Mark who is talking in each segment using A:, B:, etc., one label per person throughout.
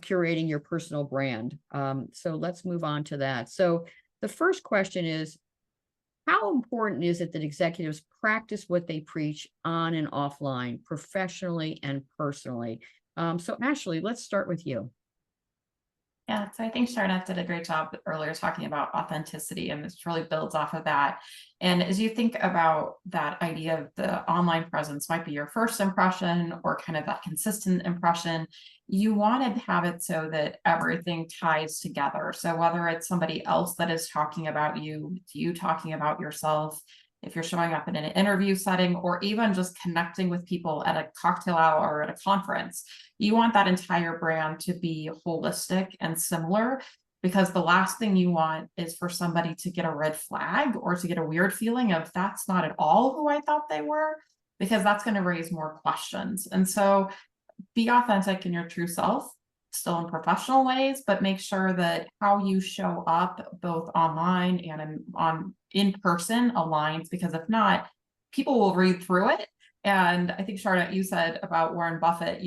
A: curating your personal brand. So let's move on to that. So the first question is, how important is it that executives practice what they preach on and offline, professionally and personally? So Ashley, let's start with you.
B: Yeah, so I think Sharnath did a great job earlier talking about authenticity, and this really builds off of that. And as you think about that idea of the online presence might be your first impression or kind of that consistent impression, you want to have it so that everything ties together. So whether it's somebody else that is talking about you talking about yourself, if you're showing up in an interview setting, or even just connecting with people at a cocktail hour or at a conference, you want that entire brand to be holistic and similar, because the last thing you want is for somebody to get a red flag or to get a weird feeling of that's not at all who I thought they were, because that's going to raise more questions. And so be authentic in your true self, still in professional ways, but make sure that how you show up both online and in person aligns, because if not, people will read through it. And I think, Charlotte, you said about Warren Buffett,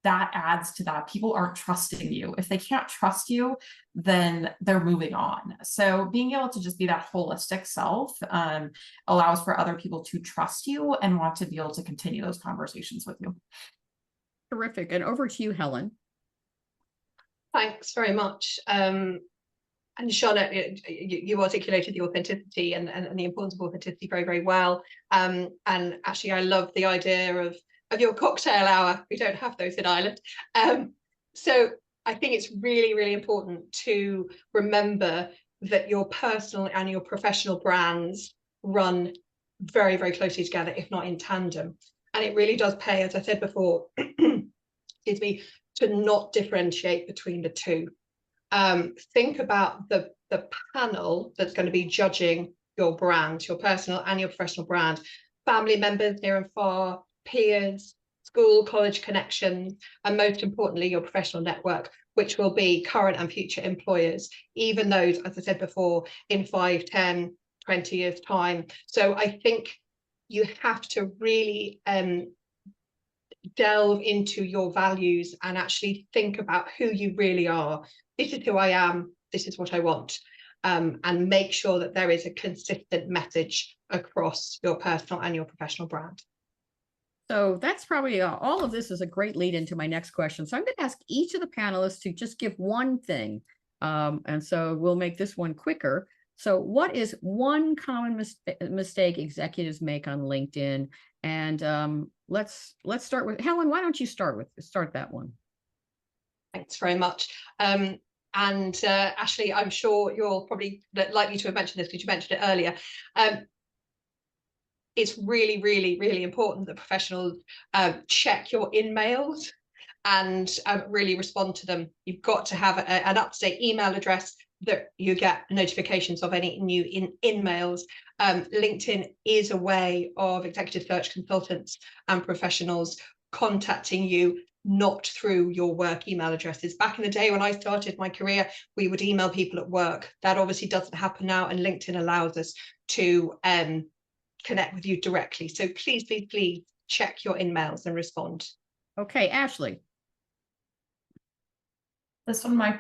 B: that adds to that. People aren't trusting you. If they can't trust you, then they're moving on. So being able to just be that holistic self allows for other people to trust you and want to be able to continue those conversations with you.
A: Terrific. And over to you, Helen.
C: Thanks very much. And Charlotte, you articulated the authenticity and the importance of authenticity very, very well. And actually, I love the idea of your cocktail hour. We don't have those in Ireland. So I think it's really, really important to remember that your personal and your professional brands run very, very closely together, if not in tandem. And it really does pay, as I said before, excuse me, to not differentiate between the two. Think about the panel that's going to be judging your brand, your personal and your professional brand, family members near and far, peers, school, college connections, and most importantly, your professional network, which will be current and future employers, even those, as I said before, in 5, 10, 20 years' time. So I think you have to really delve into your values and actually think about who you really are. This is who I am. This is what I want. And make sure that there is a consistent message across your personal and your professional brand.
A: So that's probably all of this is a great lead into my next question. So I'm going to ask each of the panelists to just give one thing. And so we'll make this one quicker. So what is one common mistake executives make on LinkedIn? And let's start with Helen. Why don't you start that one?
C: Thanks very much. And Ashley, I'm sure you're probably likely to have mentioned this because you mentioned it earlier. It's really, really, really important that professionals check your in-mails and really respond to them. You've got to have an up-to-date email address that you get notifications of any new in-mails. LinkedIn is a way of executive search consultants and professionals contacting you, not through your work email addresses. Back in the day when I started my career, we would email people at work. That obviously doesn't happen now, and LinkedIn allows us to connect with you directly. So please, please, please check your in-mails and respond.
A: Okay, Ashley.
B: This one might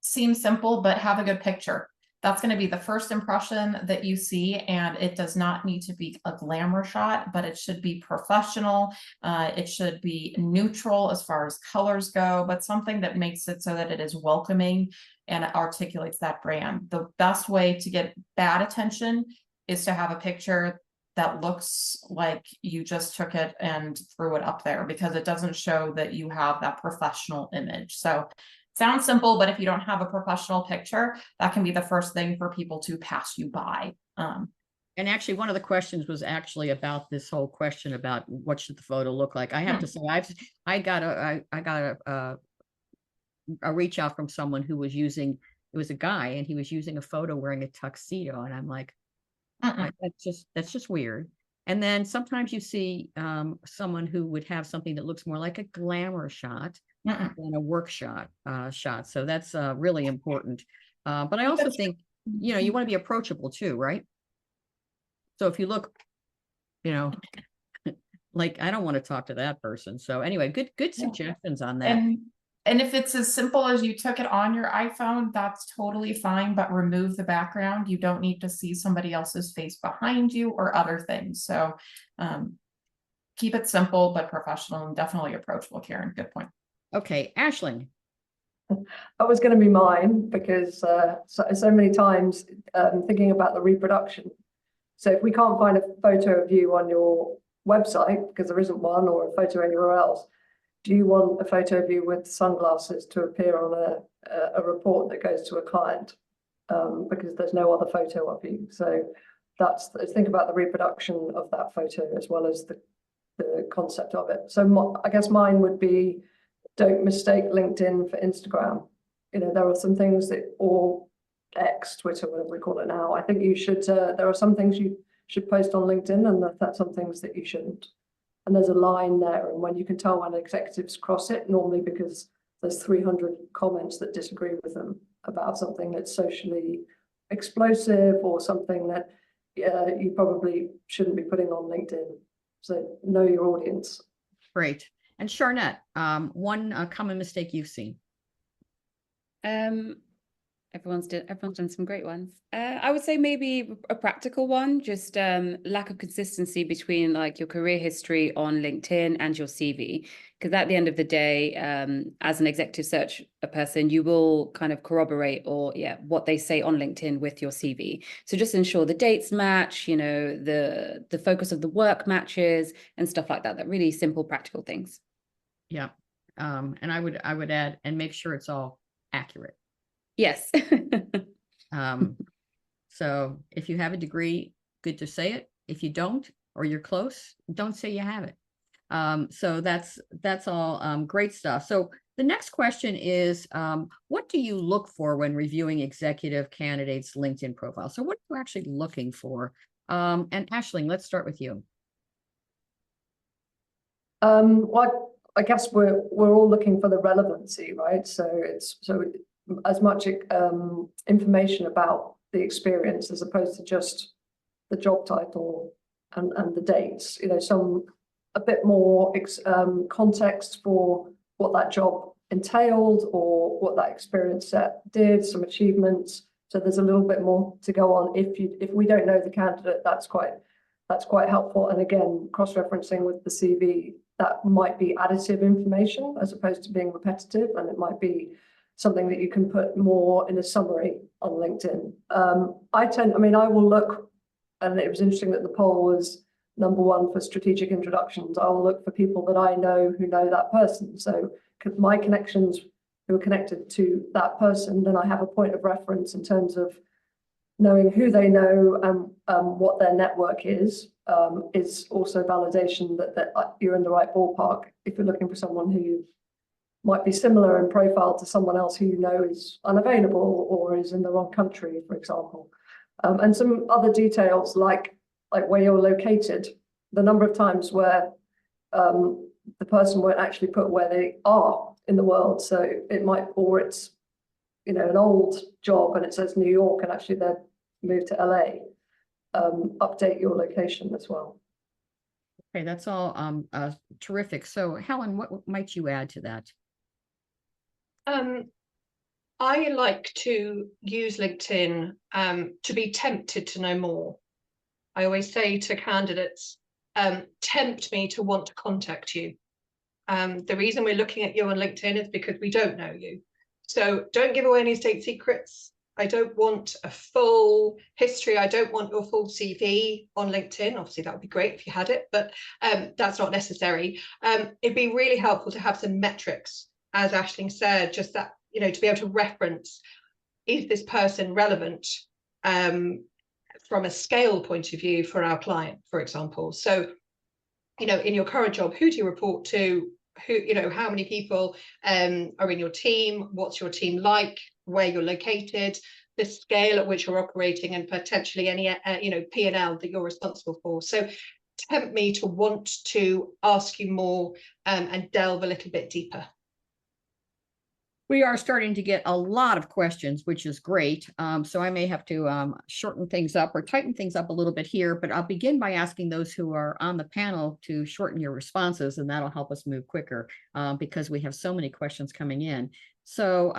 B: seem simple, but have a good picture. That's going to be the first impression that you see, and it does not need to be a glamour shot, but it should be professional. It should be neutral as far as colors go, but something that makes it so that it is welcoming and articulates that brand. The best way to get bad attention is to have a picture that looks like you just took it and threw it up there, because it doesn't show that you have that professional image. So sounds simple, but if you don't have a professional picture, that can be the first thing for people to pass you by.
A: And actually, one of the questions was actually about this whole question about what should the photo look like. I have to say, I got a reach out from someone who was using, it was a guy, and he was using a photo wearing a tuxedo, and I'm like, that's just weird. And then sometimes you see someone who would have something that looks more like a glamour shot than a work shot. So that's really important. But I also think, you want to be approachable too, right? So if you look, like, I don't want to talk to that person. So anyway, good suggestions on that.
B: And if it's as simple as you took it on your iPhone, that's totally fine, but remove the background. You don't need to see somebody else's face behind you or other things. So keep it simple, but professional and definitely approachable, Karen. Good point.
A: Okay, Aisling.
D: That was going to be mine because so many times thinking about the reproduction. So if we can't find a photo of you on your website because there isn't one, or a photo anywhere else, do you want a photo of you with sunglasses to appear on a report that goes to a client because there's no other photo of you? So think about the reproduction of that photo as well as the concept of it. So I guess mine would be, don't mistake LinkedIn for Instagram. You know, there are some things that, or X, Twitter, whatever we call it now, I think you should, there are some things you should post on LinkedIn and that's some things that you shouldn't. And there's a line there, and when you can tell when executives cross it, normally because there's 300 comments that disagree with them about something that's socially explosive or something that you probably shouldn't be putting on LinkedIn. So know your audience.
A: Great. And Charnette, one common mistake you've seen.
E: Everyone's done some great ones. I would say maybe a practical one, just lack of consistency between like your career history on LinkedIn and your CV. Because at the end of the day, as an executive search person, you will kind of corroborate what they say on LinkedIn with your CV. So just ensure the dates match, you know, the focus of the work matches and stuff like that. That really simple, practical things.
A: Yeah. And I would add, and make sure it's all accurate.
E: Yes.
A: So if you have a degree, good to say it. If you don't, or you're close, don't say you have it. So that's all great stuff. So the next question is, what do you look for when reviewing executive candidates' LinkedIn profile? So what are you actually looking for? And Aisling, let's start with you.
D: Well, I guess we're all looking for the relevancy, right? So as much information about the experience as opposed to just the job title and the dates. You know, a bit more context for what that job entailed or what that experience set did, some achievements. So there's a little bit more to go on. If we don't know the candidate, that's quite helpful. And again, cross-referencing with the CV, that might be additive information as opposed to being repetitive, and it might be something that you can put more in a summary on LinkedIn. I will look, and it was interesting that the poll was #1 for strategic introductions. I will look for people that I know who know that person. So my connections who are connected to that person, then I have a point of reference in terms of knowing who they know and what their network is also validation that you're in the right ballpark. If you're looking for someone who might be similar in profile to someone else who you know is unavailable or is in the wrong country, for example. And some other details like where you're located, the number of times where the person won't actually put where they are in the world. So it might, or it's, you know, an old job and it says New York and actually they're moved to LA. Update your location as well.
A: Okay, that's all terrific. So Helen, what might you add to that?
C: I like to use LinkedIn to be tempted to know more. I always say to candidates, tempt me to want to contact you. The reason we're looking at you on LinkedIn is because we don't know you. So don't give away any state secrets. I don't want a full history. I don't want your full CV on LinkedIn. Obviously, that would be great if you had it, but that's not necessary. It'd be really helpful to have some metrics, as Aisling said, just that, you know, to be able to reference, is this person relevant from a scale point of view for our client, for example. So, you know, in your current job, who do you report to? Who, you know, how many people are in your team? What's your team like? Where you're located, the scale at which you're operating, and potentially any you know, P&L that you're responsible for. So tempt me to want to ask you more and delve a little bit deeper.
A: We are starting to get a lot of questions, which is great. So I may have to shorten things up or tighten things up a little bit here, but I'll begin by asking those who are on the panel to shorten your responses, and that'll help us move quicker because we have so many questions coming in. So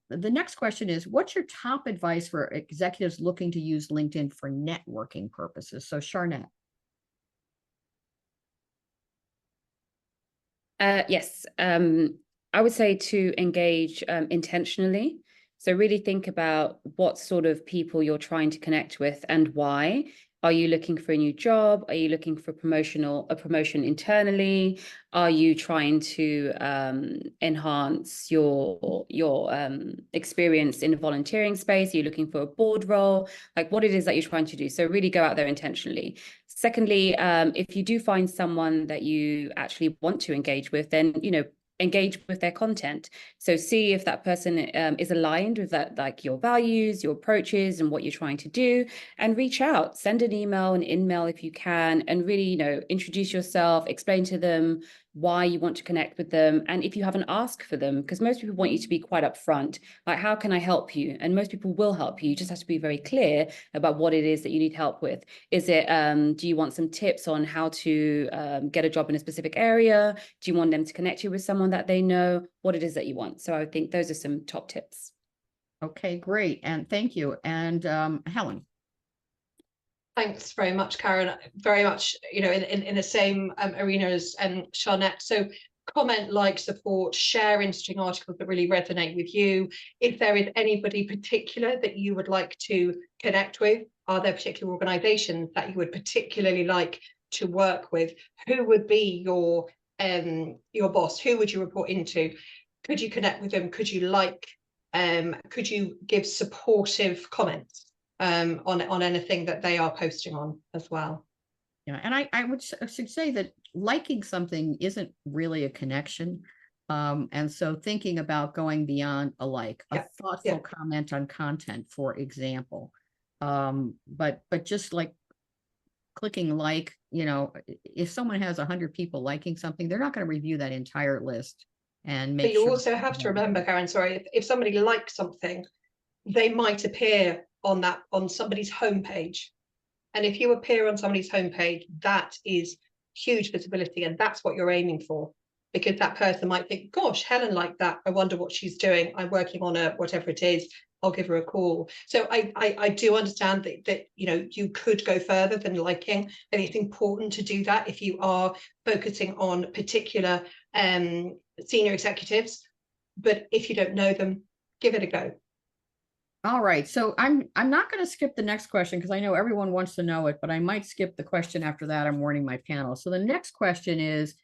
A: the next question is, what's your top advice for executives looking to use LinkedIn for networking purposes? So Charnette.
E: Yes, I would say to engage intentionally. So really think about what sort of people you're trying to connect with and why. Are you looking for a new job? Are you looking for a promotion internally? Are you trying to enhance your experience in the volunteering space? Are you looking for a board role? Like what it is that you're trying to do. So really go out there intentionally. Secondly, if you do find someone that you actually want to engage with, then, engage with their content. So see if that person is aligned with that, like your values, your approaches, and what you're trying to do, and reach out, send an email if you can, and really, introduce yourself, explain to them why you want to connect with them. And if you have an ask for them, because most people want you to be quite upfront, like, how can I help you? And most people will help you. You just have to be very clear about what it is that you need help with. Is it, do you want some tips on how to get a job in a specific area? Do you want them to connect you with someone that they know? What it is that you want? So I think those are some top tips.
A: Okay, great. And thank you. And Helen.
C: Thanks very much, Karen. Very much, in the same arena as Charnette. So comment, like, support, share interesting articles that really resonate with you. If there is anybody particular that you would like to connect with, are there particular organizations that you would particularly like to work with? Who would be your boss? Who would you report into? Could you connect with them? Could you give supportive comments on anything that they are posting on as well?
A: Yeah, and I should say that liking something isn't really a connection. And so thinking about going beyond a like, a thoughtful comment on content, for example. But just like clicking like, if someone has 100 people liking something, they're not going to review that entire list and make
C: But you
A: sure.
C: also have to remember, Karen, sorry, if somebody likes something, they might appear on somebody's homepage. And if you appear on somebody's homepage, that is huge visibility, and that's what you're aiming for, because that person might think, gosh, Helen liked that. I wonder what she's doing. I'm working on whatever it is. I'll give her a call. So I do understand that you could go further than liking, and it's important to do that if you are focusing on particular senior executives. But if you don't know them, give it a go.
A: All right, so I'm not going to skip the next question because I know everyone wants to know it, but I might skip the question after that. I'm warning my panel. So the next question is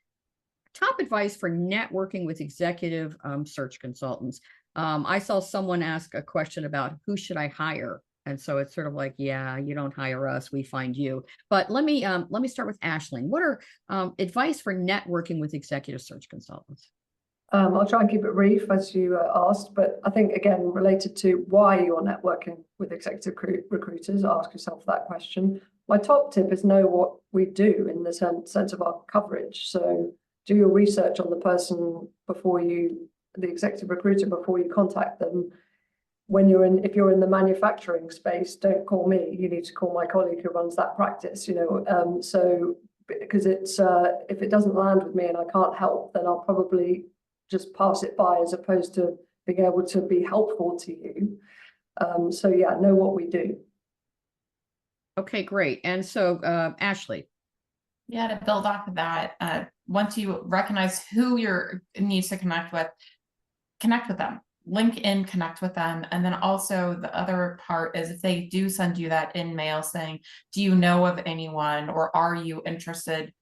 A: top advice for networking with executive search consultants. I saw someone ask a question about who should I hire, and so it's sort of like, yeah, you don't hire us, we find you. But let me start with Aisling. What are advice for networking with executive search consultants?
D: I'll try and keep it brief, as you asked, but I think, again, related to why you're networking with executive recruiters, ask yourself that question. My top tip is know what we do in the sense of our coverage. So do your research on the person the executive recruiter, before you contact them. If you're in the manufacturing space, don't call me. You need to call my colleague who runs that practice, so because if it doesn't land with me and I can't help, then I'll probably just pass it by, as opposed to being able to be helpful to you. So yeah, know what we do.
A: Okay, great. And so Ashley.
B: Yeah, to build off of that, once you recognize who you need to connect with them, link in, connect with them. And then also the other part is, if they do send you that in mail saying, do you know of anyone, or are you interested?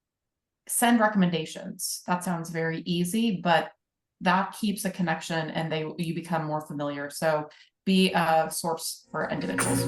B: Send recommendations. That sounds very easy, but that keeps a connection and you become more familiar. So be a source for individuals.